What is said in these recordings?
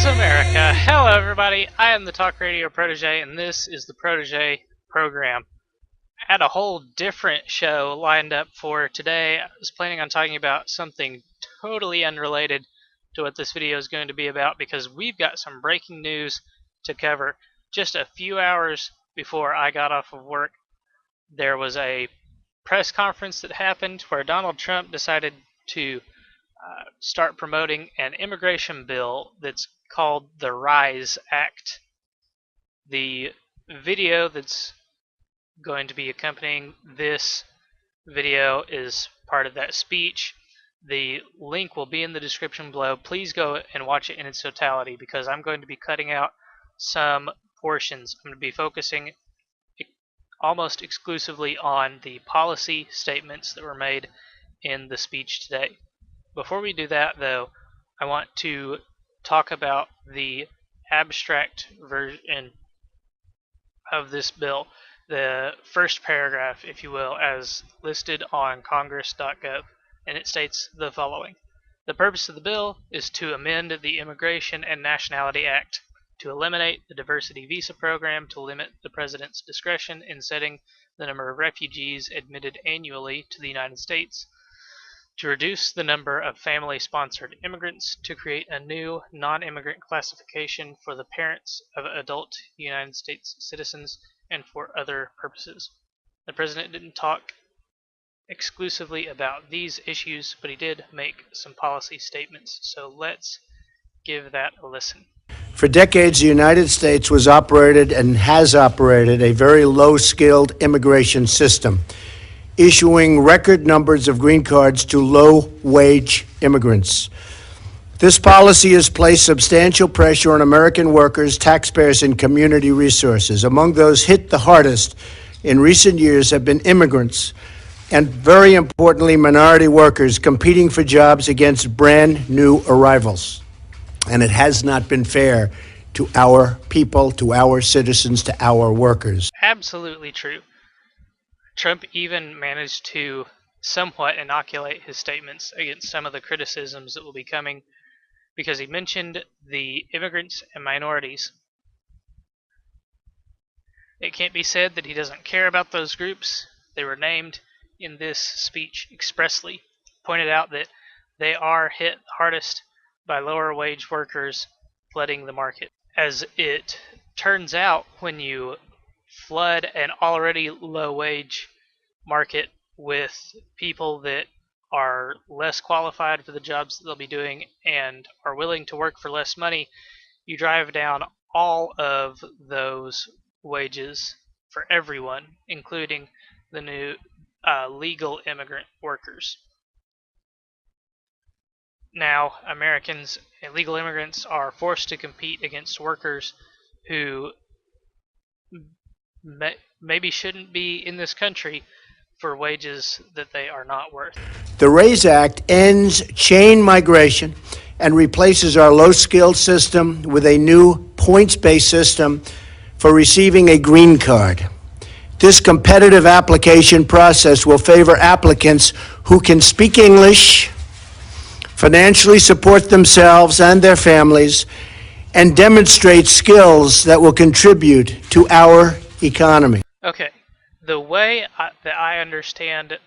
America. Hello everybody, I am the Talk Radio Protege, and this is the Protege program. I had a whole different show lined up for today. I was planning on talking about something totally unrelated to what this video is going to be about, because we've got some breaking news to cover. Just a few hours before I got off of work, there was a press conference that happened where Donald Trump decided to start promoting an immigration bill that's called the RISE Act. The video that's going to be accompanying this video is part of that speech. The link will be in the description below. Please go and watch it in its totality, because I'm going to be cutting out some portions. I'm going to be focusing almost exclusively on the policy statements that were made in the speech today. Before we do that, though, I want to talk about the abstract version of this bill, the first paragraph, if you will, as listed on congress.gov, and it states the following. The purpose of the bill is to amend the Immigration and Nationality Act, to eliminate the diversity visa program, to limit the president's discretion in setting the number of refugees admitted annually to the United States, to reduce the number of family-sponsored immigrants, to create a new non-immigrant classification for the parents of adult United States citizens, and for other purposes. The president didn't talk exclusively about these issues, but he did make some policy statements, so let's give that a listen. For decades, the United States was operated and has operated a very low-skilled immigration system, issuing record numbers of green cards to low-wage immigrants. This policy has placed substantial pressure on American workers, taxpayers, and community resources. Among those hit the hardest in recent years have been immigrants and, very importantly, minority workers competing for jobs against brand new arrivals. And it has not been fair to our people, to our citizens, to our workers. Absolutely true. Trump even managed to somewhat inoculate his statements against some of the criticisms that will be coming, because he mentioned the immigrants and minorities. It can't be said that he doesn't care about those groups. They were named in this speech expressly. Pointed out that they are hit hardest by lower wage workers flooding the market. As it turns out, when you flood an already low wage market with people that are less qualified for the jobs that they'll be doing and are willing to work for less money, you drive down all of those wages for everyone, including the new legal immigrant workers. Now, Americans and legal immigrants are forced to compete against workers who maybe shouldn't be in this country for wages that they are not worth. The RAISE Act ends chain migration and replaces our low-skilled system with a new points-based system for receiving a green card. This competitive application process will favor applicants who can speak English, financially support themselves and their families, and demonstrate skills that will contribute to our economy. Okay, the way that I understand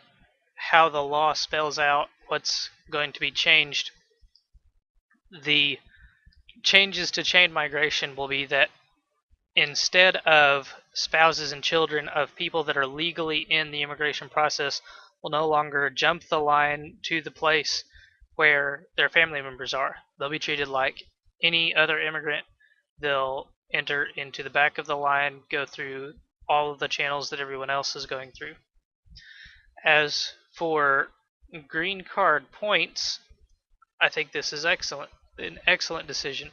how the law spells out what's going to be changed, the changes to chain migration will be that instead of spouses and children of people that are legally in the immigration process will no longer jump the line to the place where their family members are. They'll be treated like any other immigrant. They'll enter into the back of the line, go through all of the channels that everyone else is going through. As for green card points, I think this is excellent, an excellent decision.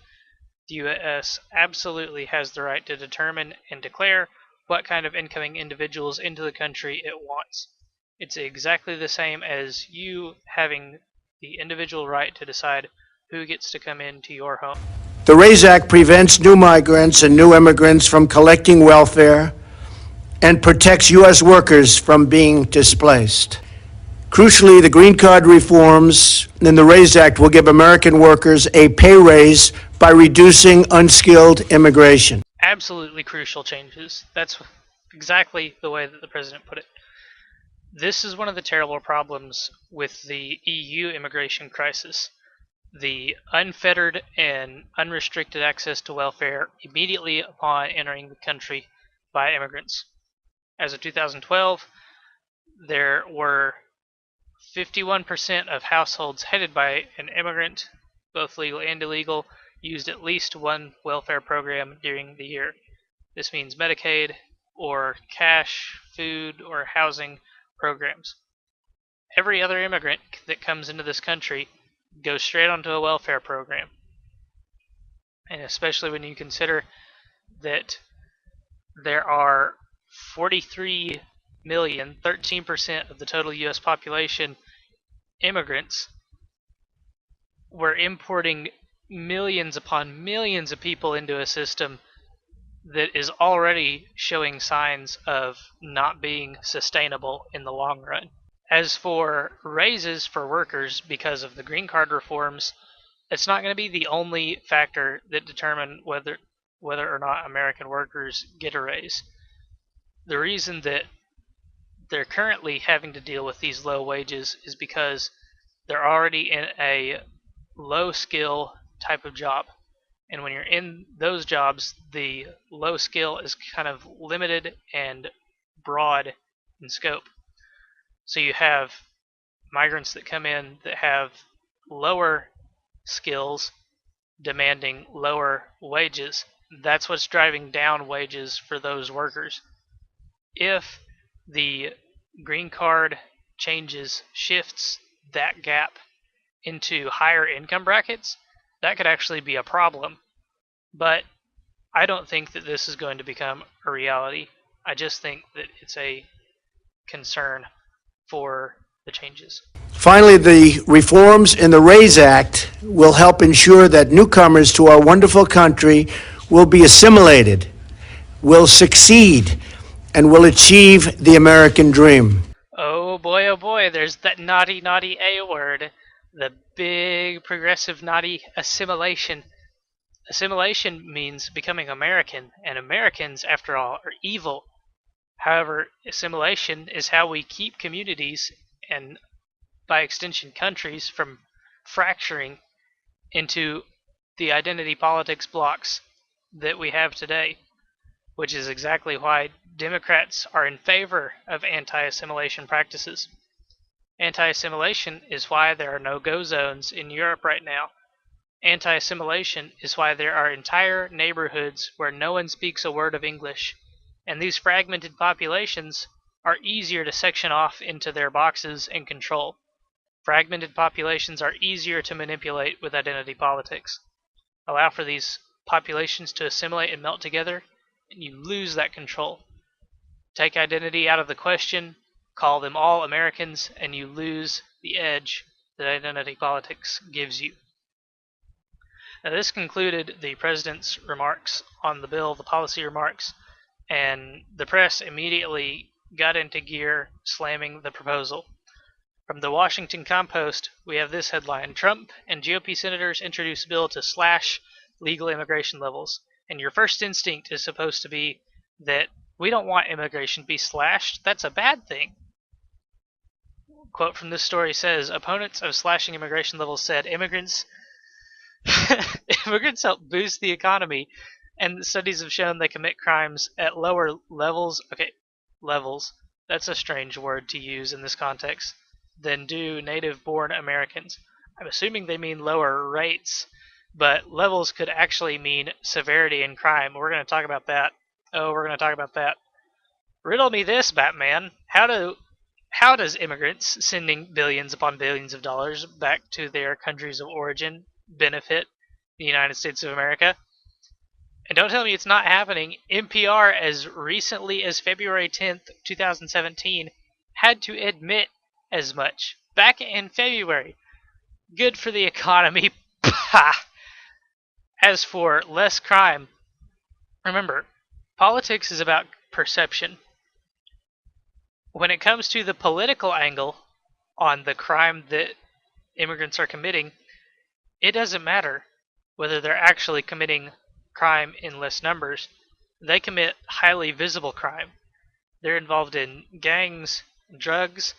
The U.S. absolutely has the right to determine and declare what kind of incoming individuals into the country it wants. It's exactly the same as you having the individual right to decide who gets to come into your home. The RAISE Act prevents new migrants and new immigrants from collecting welfare and protects U.S. workers from being displaced. Crucially, the green card reforms in the RAISE Act will give American workers a pay raise by reducing unskilled immigration. Absolutely crucial changes. That's exactly the way that the president put it. This is one of the terrible problems with the EU immigration crisis. The unfettered and unrestricted access to welfare immediately upon entering the country by immigrants. As of 2012, there were 51% of households headed by an immigrant, both legal and illegal, used at least one welfare program during the year. This means Medicaid or cash, food, or housing programs. Every other immigrant that comes into this country goes straight onto a welfare program. And especially when you consider that there are 43 million, 13% of the total US population immigrants, we're importing millions upon millions of people into a system that is already showing signs of not being sustainable in the long run. As for raises for workers because of the green card reforms, it's not going to be the only factor that determine whether or not American workers get a raise. The reason that they're currently having to deal with these low wages is because they're already in a low skill type of job. And when you're in those jobs, the low skill is kind of limited and broad in scope. So you have migrants that come in that have lower skills demanding lower wages. That's what's driving down wages for those workers. If the green card changes shifts that gap into higher income brackets, that could actually be a problem. But I don't think that this is going to become a reality. I just think that it's a concern for the changes. Finally, the reforms in the RAISE Act will help ensure that newcomers to our wonderful country will be assimilated, will succeed, and will achieve the American dream. Oh boy, there's that naughty A word. The big progressive naughty assimilation. Assimilation means becoming American, and Americans, after all, are evil. However, assimilation is how we keep communities, and by extension countries, from fracturing into the identity politics blocks that we have today, which is exactly why Democrats are in favor of anti-assimilation practices. Anti-assimilation is why there are no-go zones in Europe right now. Anti-assimilation is why there are entire neighborhoods where no one speaks a word of English, and these fragmented populations are easier to section off into their boxes and control. Fragmented populations are easier to manipulate with identity politics. Allow for these populations to assimilate and melt together, and you lose that control. Take identity out of the question, call them all Americans, and you lose the edge that identity politics gives you. Now, this concluded the president's remarks on the bill, the policy remarks, and the press immediately got into gear slamming the proposal. From the Washington Compost, we have this headline: Trump and GOP senators introduce bill to slash legal immigration levels. And your first instinct is supposed to be that we don't want immigration to be slashed. That's a bad thing. Quote from this story says, opponents of slashing immigration levels said immigrants help boost the economy, and studies have shown they commit crimes at lower levels. Okay, levels. That's a strange word to use in this context. Than do native-born Americans. I'm assuming they mean lower rates, but levels could actually mean severity in crime. We're going to talk about that. Riddle me this, Batman. How does immigrants sending billions upon billions of dollars back to their countries of origin benefit the United States of America? And don't tell me it's not happening. NPR, as recently as February 10th, 2017, had to admit as much back in February. Good for the economy. As for less crime, remember, politics is about perception. When it comes to the political angle on the crime that immigrants are committing, it doesn't matter. whether they're actually committing crime in less numbers, they commit highly visible crime. They're involved in gangs, drugs,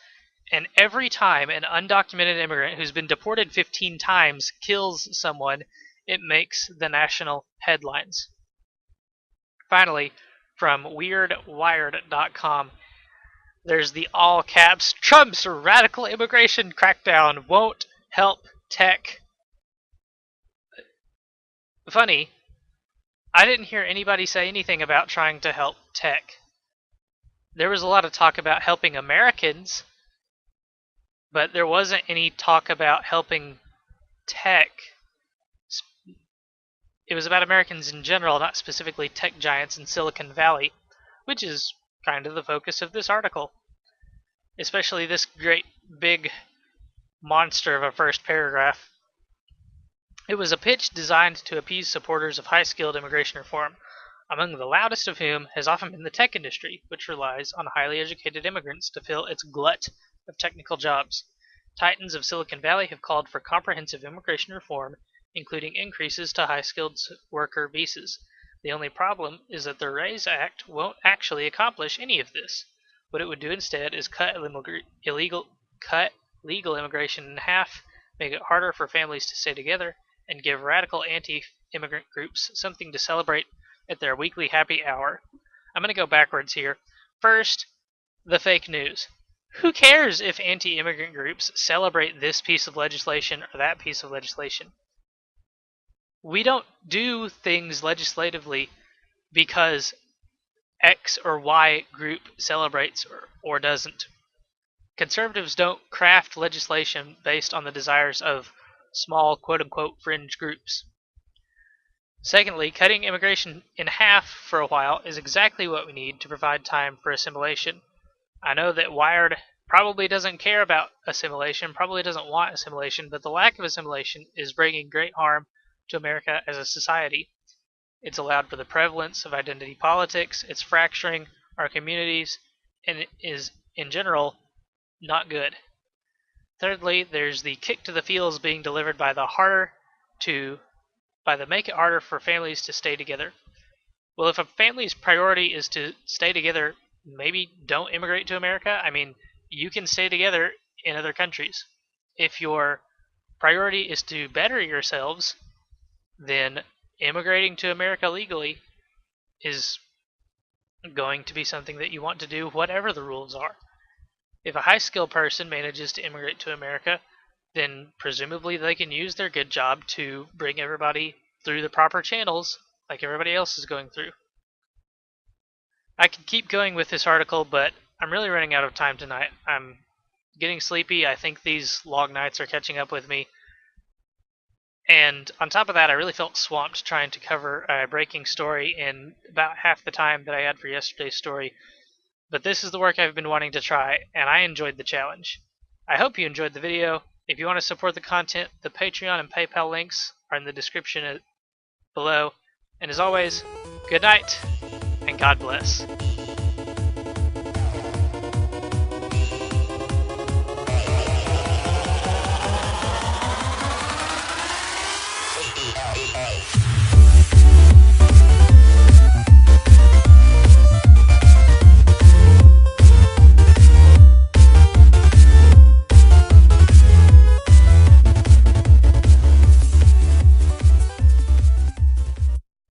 and every time an undocumented immigrant who's been deported 15 times kills someone, it makes the national headlines. Finally, from weirdwired.com, there's the all caps Trump's radical immigration crackdown won't help tech. Funny, I didn't hear anybody say anything about trying to help tech. There was a lot of talk about helping Americans, but there wasn't any talk about helping tech. It was about Americans in general, not specifically tech giants in Silicon Valley, which is kind of the focus of this article. Especially this great big monster of a first paragraph. It was a pitch designed to appease supporters of high-skilled immigration reform, among the loudest of whom has often been the tech industry, which relies on highly educated immigrants to fill its glut of technical jobs. Titans of Silicon Valley have called for comprehensive immigration reform, including increases to high-skilled worker visas. The only problem is that the RAISE Act won't actually accomplish any of this. What it would do instead is cut legal immigration in half, make it harder for families to stay together, and give radical anti-immigrant groups something to celebrate at their weekly happy hour. I'm going to go backwards here. First, the fake news. Who cares if anti-immigrant groups celebrate this piece of legislation or that piece of legislation? We don't do things legislatively because X or Y group celebrates or doesn't. Conservatives don't craft legislation based on the desires of small quote-unquote fringe groups. Secondly, cutting immigration in half for a while is exactly what we need to provide time for assimilation. I know that Wired probably doesn't care about assimilation, probably doesn't want assimilation, but the lack of assimilation is bringing great harm to America as a society. It's allowed for the prevalence of identity politics, it's fracturing our communities, and it is, in general, not good. Thirdly, there's the kick to the feels being delivered by the make it harder for families to stay together. Well, if a family's priority is to stay together, maybe don't immigrate to America. I mean, you can stay together in other countries. If your priority is to better yourselves, then immigrating to America legally is going to be something that you want to do, whatever the rules are. If a high-skilled person manages to immigrate to America, then presumably they can use their good job to bring everybody through the proper channels like everybody else is going through. I could keep going with this article, but I'm really running out of time tonight. I'm getting sleepy. I think these long nights are catching up with me. And on top of that, I really felt swamped trying to cover a breaking story in about half the time that I had for yesterday's story. But this is the work I've been wanting to try, and I enjoyed the challenge. I hope you enjoyed the video. If you want to support the content, the Patreon and PayPal links are in the description below. And as always, good night, and God bless.